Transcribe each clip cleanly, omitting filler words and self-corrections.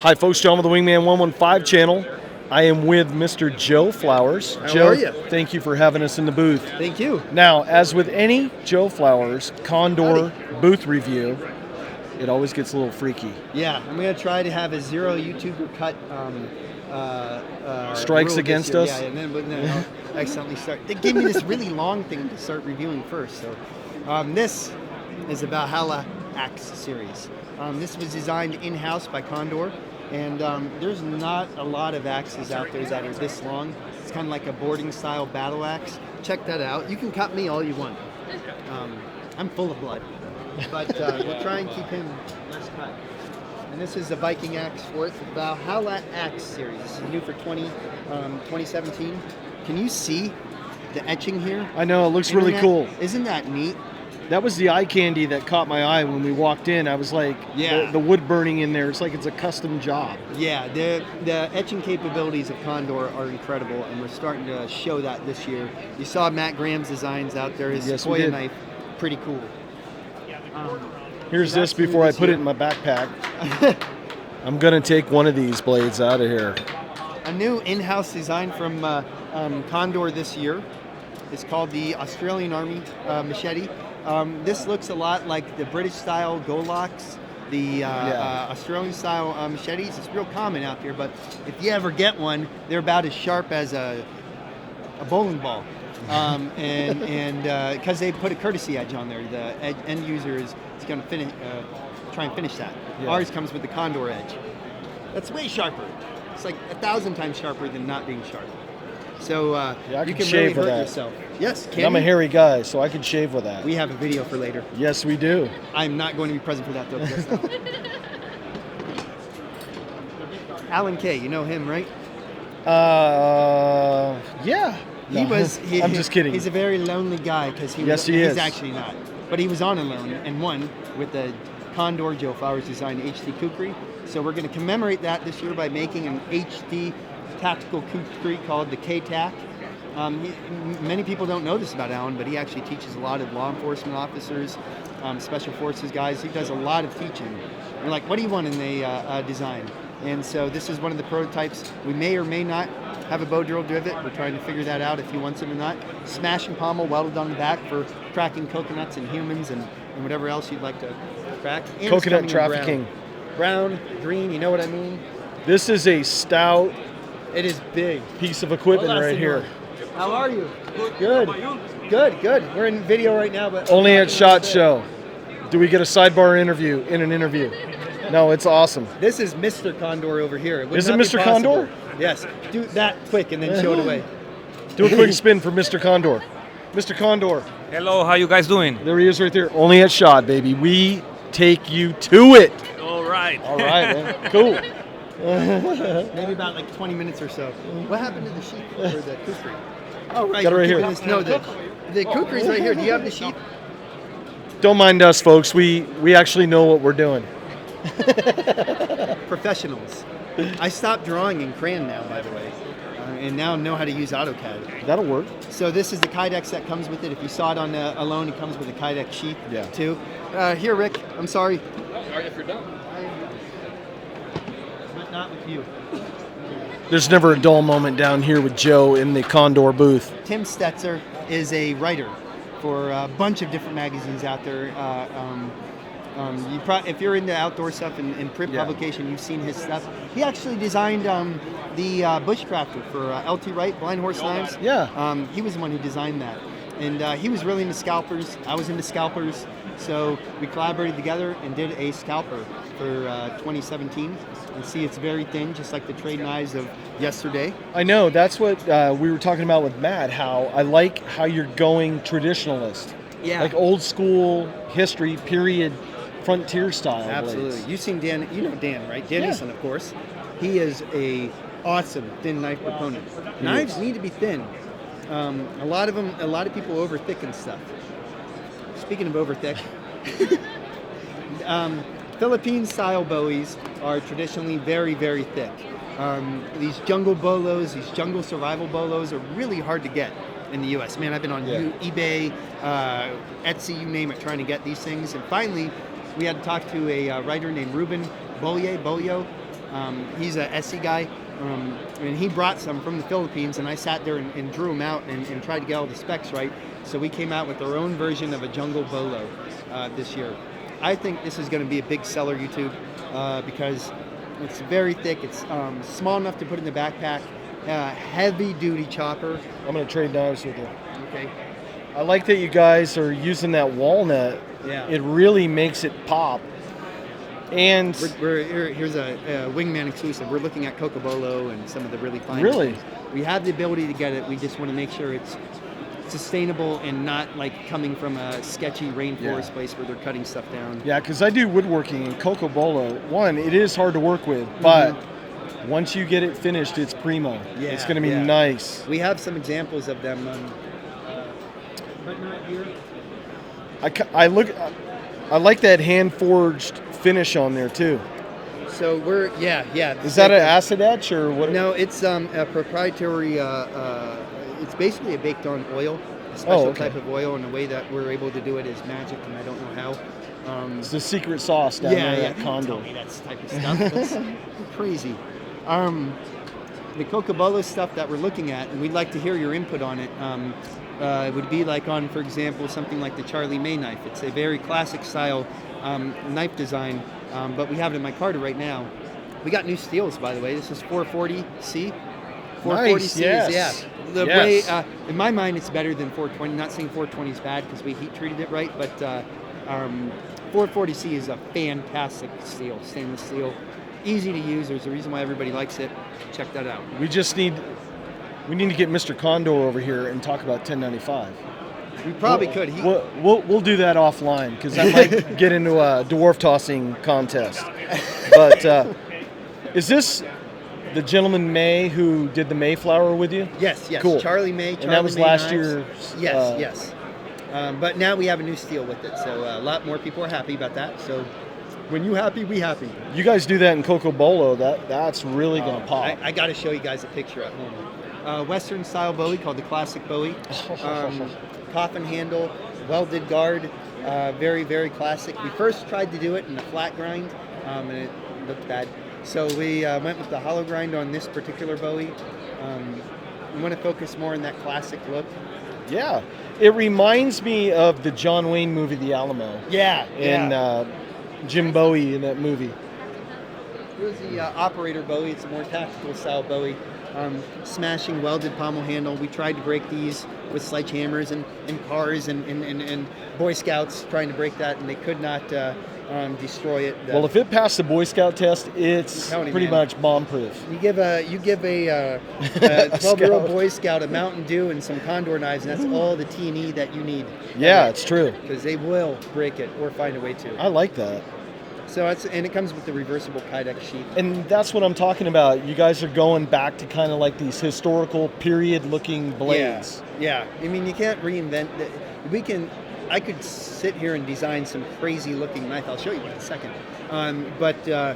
Hi folks, John with the Wingman 115 channel. I am with Mr. Joe Flowers. How Joe, are you? thank you for having us in the booth. Thank you. Now, as with any Joe Flowers Condor booth review, it always gets a little freaky. Yeah, I'm going to try to have a zero YouTuber cut Strikes rule against this us? year. Yeah, and then I'll accidentally start. They gave me this really long thing to start reviewing first. So this is the Valhalla Axe series. This was designed in-house by Condor. And there's not a lot of axes out there that are this long. It's kind of like a boarding style battle axe. Check that out. You can cut me all you want. I'm full of blood. But we'll try and keep him less cut. And this is the Viking axe for it, the Valhalla Axe series. This is new for 2017. Can you see the etching here? I know, it looks really cool. Isn't that neat? That was the eye candy that caught my eye when we walked in. I was like, Yeah. the wood burning in there, it's like it's a custom job. Yeah, the etching capabilities of Condor are incredible, and we're starting to show that this year. You saw Matt Graham's designs out there, his Yes, we Sequoia did. knife, pretty cool. Here's So this that's new before I this put it year. in my backpack. I'm gonna take one of these blades out of here. A new in-house design from Condor this year is called the Australian Army Machete. This looks a lot like the British-style Golocks, the Australian-style machetes. It's real common out there, but if you ever get one, they're about as sharp as a bowling ball. And because they put a courtesy edge on there, the end user is going to try and finish that. Yeah. Ours comes with the Condor edge. That's way sharper. It's like 1,000 times sharper than not being sharp. So I you can can shave really with hurt that. yourself. Yes, And can I'm a you? hairy guy, so I can shave with that. We have a video for later. Yes, we do. I'm not going to be present for that though. Just now. Alan Kay, you know him, right? Yeah. He No, was. I'm just kidding. He's a very lonely guy because he. Yes, was, he he's is. actually not, but he was on alone and won with the Condor Joe Flowers designed HD Kukri. So we're going to commemorate that this year by making an HD tactical Kukri called the K-Tact. Many people don't know this about Alan, but he actually teaches a lot of law enforcement officers, special forces guys. He does a lot of teaching. We're like, what do you want in the design? And so this is one of the prototypes. We may or may not have a bow drill drivet. We're trying to figure that out if he wants it or not. Smash and pommel welded on the back for cracking coconuts and humans and whatever else you'd like to crack. And it's Coconut coming in trafficking. brown, green, you know what I mean? This is a stout It is big. piece of equipment Hola, right here. senor. How are you? Good. Good. We're in video right now, but Only at SHOT Show. Do we get a sidebar interview in an interview? No, it's awesome. This is Mr. Condor over here. Would Is it not be Mr. possible. Condor? Yes. Do that quick and then show it away. Do a quick spin for Mr. Condor. Mr. Condor. Hello, how you guys doing? There he is right there. Only at SHOT, baby. We take you to it. All right. All right, man. Cool. Maybe about like 20 minutes or so. What happened to the sheep or the kukri? Oh, right. Got it right you're here. keeping this- No, the kukri's right here. Do you have the sheep? Don't mind us, folks. We actually know what we're doing. Professionals. I stopped drawing in crayon now, by the way, and now know how to use AutoCAD. That'll work. So this is the Kydex that comes with it. If you saw it on alone, it comes with a Kydex sheet Yeah. too. Here, Rick. I'm sorry. Sorry if you're done. But not with you. There's never a dull moment down here with Joe in the Condor booth. Tim Stetzer is a writer for a bunch of different magazines out there. If you're into outdoor stuff and print Yeah. publication, you've seen his stuff. He actually designed the Bushcrafter for LT Wright, Blind Horse Knives. Yeah. He was the one who designed that. And he was really into scalpers. I was into scalpers. So we collaborated together and did a scalper for 2017. And see, it's very thin, just like the trade knives of yesterday. I know. That's what we were talking about with Matt, how I like how you're going traditionalist. Yeah. Like old school history, period, frontier style. Absolutely. blades. You've seen Dan, you know Dan, right? Dan Yeah. Easton, of course. He is a awesome thin knife proponent. Knives need to be thin. A lot of people over thicken stuff. Speaking of over thick, Philippine style Bowies are traditionally very, very thick. These jungle bolos, these jungle survival bolos are really hard to get in the US. Man, I've been on eBay, Etsy, you name it, trying to get these things. And finally, we had to talk to a writer named Ruben Bolio, He's a SE guy, and he brought some from the Philippines, and I sat there and drew them out and tried to get all the specs right. So we came out with our own version of a jungle bolo this year. I think this is going to be a big seller, YouTube, because it's very thick. It's small enough to put in the backpack. Heavy-duty chopper. I'm going to trade knives with you. Okay. I like that you guys are using that walnut. Yeah. It really makes it pop. And here's a Wingman exclusive. We're looking at Cocobolo and some of the really fine. Really? things. We have the ability to get it. We just want to make sure it's sustainable and not like coming from a sketchy rainforest place where they're cutting stuff down. yeah, because I do woodworking and Cocobolo. One, it is hard to work with, but once you get it finished, it's primo. Yeah, it's going to be yeah. nice. We have some examples of them, but not here. I like that hand forged finish on there too. So we're Is that an acid etch or what? No, it's a proprietary. It's basically a baked on oil, a special type of oil, and the way that we're able to do it is magic, and I don't know how. It's the secret sauce down there at Condor. Don't tell me that type of stuff. That's crazy. The Cocobolo stuff that we're looking at, and we'd like to hear your input on it. Would be like on, for example, something like the Charlie May knife. It's a very classic style knife design, but we have it in my Carter right now. We got new steels, by the way. This is 440C. 440C yes. is, the way, in my mind, it's better than 420. Not saying 420 is bad because we heat treated it right, but 440C is a fantastic steel, stainless steel. Easy to use. There's a reason why everybody likes it. Check that out. We need to get Mr. Condor over here and talk about 1095. We probably could. We'll do that offline because I might get into a dwarf tossing contest. But is this the gentleman May who did the Mayflower with you? Yes. Cool. Charlie May. And that was May last knives. year. Yes. But now we have a new steel with it, so a lot more people are happy about that. So when you happy, we happy. You guys do that in Cocobolo. That's really gonna pop. I got to show you guys a picture at home. Western style Bowie called the Classic Bowie. Coffin handle, welded guard, very, very classic. We first tried to do it in a flat grind, and it looked bad. So we went with the hollow grind on this particular Bowie. We want to focus more on that classic look. Yeah, it reminds me of the John Wayne movie, The Alamo. And Jim Bowie in that movie. Here's the operator Bowie. It's a more tactical style Bowie. Smashing welded pommel handle. We tried to break these with sledgehammers and cars and Boy Scouts trying to break that, and they could not destroy it. Well, if it passed the Boy Scout test, it's pretty much bomb-proof. You give a 12-year-old Boy Scout a Mountain Dew and some Condor knives, and that's all the T&E that you need. Yeah, it's true. Because they will break it or find a way to. I like that. So and it comes with the reversible K-Tact sheath. And that's what I'm talking about. You guys are going back to kind of like these historical period-looking blades. Yeah. I mean, you can't reinvent. I could sit here and design some crazy-looking knife. I'll show you in a second. But a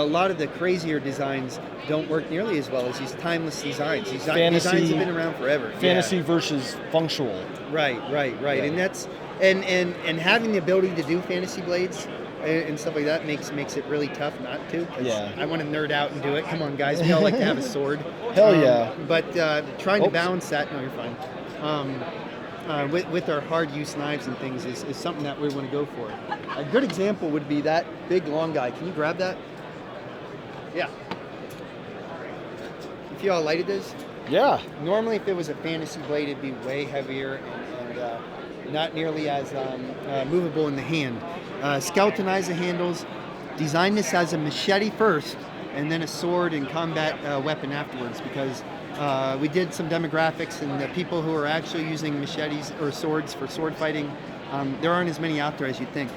lot of the crazier designs don't work nearly as well as these timeless designs. These designs have been around forever. Fantasy versus functional. Right. Yeah. And that's and having the ability to do fantasy blades and stuff like that makes it really tough not to. Yeah. I want to nerd out and do it. Come on, guys. We all like to have a sword. Hell yeah. But trying to balance that, no, you're fine. With our hard use knives and things is something that we want to go for. A good example would be that big long guy. Can you grab that? Yeah. You feel how light it is? Yeah. Normally, if it was a fantasy blade, it'd be way heavier and not nearly as movable in the hand. Skeletonize the handles. Design this as a machete first, and then a sword and combat weapon afterwards, because we did some demographics, and the people who are actually using machetes or swords for sword fighting, there aren't as many out there as you'd think.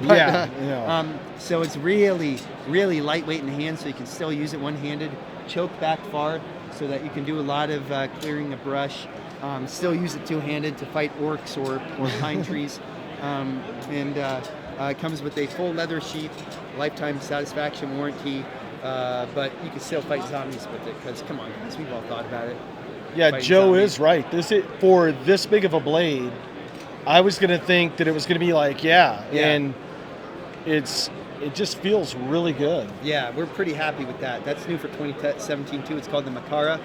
But, so it's really, really lightweight in the hand, so you can still use it one-handed. Choke back far, so that you can do a lot of clearing the brush. Still use it two-handed to fight orcs or pine trees. It comes with a full leather sheath, lifetime satisfaction warranty, but you can still fight zombies with it, because come on guys, we've all thought about it. Yeah, Fighting Joe zombies. is right. For this big of a blade, I was going to think that it was going to be like, and it's it just feels really good. Yeah, we're pretty happy with that. That's new for 2017 too. It's called the Makara.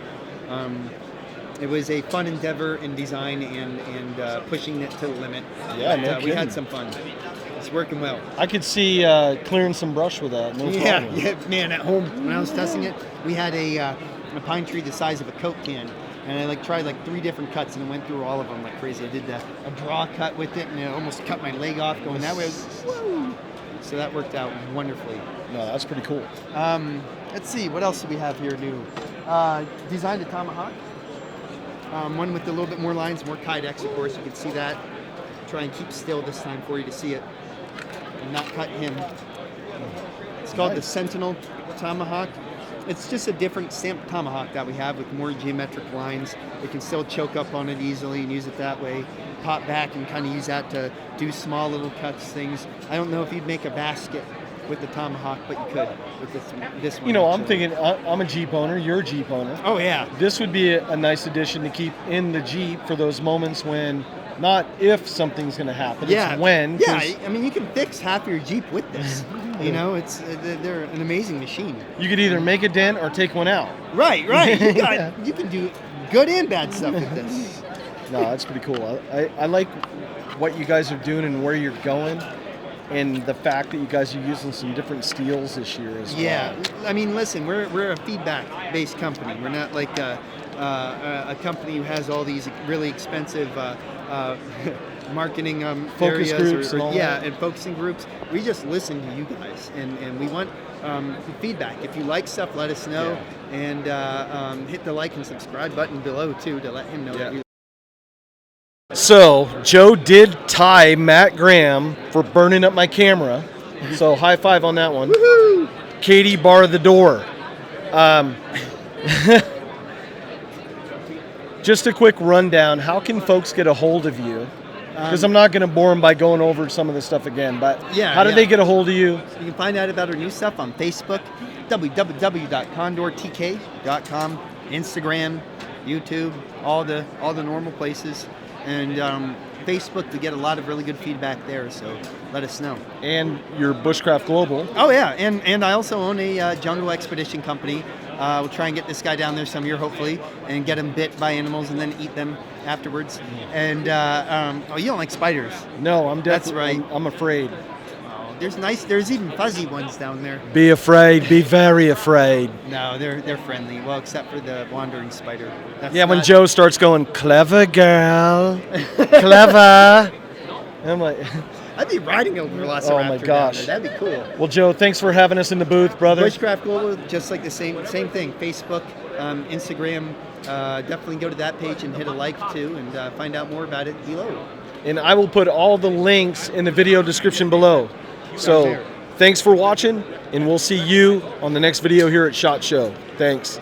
It was a fun endeavor in design and pushing it to the limit. Yeah, But, no we kidding. had some fun. It's working well. I could see clearing some brush with that. No Yeah, problem. yeah, man. At home when I was testing it, we had a pine tree the size of a Coke can, and I tried 3 different cuts and went through all of them like crazy. I did a draw cut with it, and it almost cut my leg off going that way. Woo! So that worked out wonderfully. No, that's pretty cool. Let's see, what else do we have here new? Designed a Tomahawk. One with a little bit more lines, more kydex, of course. You can see that. Try and keep still this time for you to see it and not cut him. It's called the Sentinel Tomahawk. It's just a different stamped tomahawk that we have with more geometric lines. We can still choke up on it easily and use it that way. Pop back and kind of use that to do small little cuts, things. I don't know if you'd make a basket with the tomahawk, but you could with this one. You know, I'm actually. thinking, I'm a Jeep owner, you're a Jeep owner. Oh, yeah. This would be a nice addition to keep in the Jeep for those moments when, not if something's going to happen, Yeah. it's when. Yeah, 'cause I mean, you can fix half your Jeep with this. You know, they're an amazing machine. You could either make a dent or take one out. Right. You can do good and bad stuff with this. No, that's pretty cool. I like what you guys are doing and where you're going, and the fact that you guys are using some different steels this year as well. Yeah, I mean, listen, we're a feedback-based company. We're not like a company who has all these really expensive marketing Focus areas groups and all that. and focusing groups. We just listen to you guys, and we want feedback. If you like stuff, let us know, and hit the like and subscribe button below too to let him know that you. So, Joe did tie Matt Graham for burning up my camera. So, high five on that one. Woohoo! Katie barred the door. Just a quick rundown. How can folks get a hold of you? Because I'm not going to bore them by going over some of this stuff again. But how do they get a hold of you? You can find out about our new stuff on Facebook, www.condortk.com, Instagram, YouTube, all the normal places, and Facebook to get a lot of really good feedback there. So let us know. And your Bushcraft Global. Oh yeah, and I also own a jungle expedition company. We'll try and get this guy down there some year, hopefully, and get him bit by animals and then eat them afterwards. And you don't like spiders? No, I'm That's definitely. right. I'm afraid. There's even fuzzy ones down there. Be afraid. Be very afraid. No, they're friendly. Well, except for the wandering spider. That's Yeah, when not- Joe starts going, clever girl, clever. And I'm like, I'd be riding a velociraptor Oh, my down gosh. there. That'd be cool. well, Joe, thanks for having us in the booth, brother. Bushcraft Global, just like the same thing. Facebook, Instagram. Definitely go to that page and hit a like too, and find out more about it below. And I will put all the links in the video description below. So there. thanks for watching, and we'll see you on the next video here at SHOT Show. Thanks.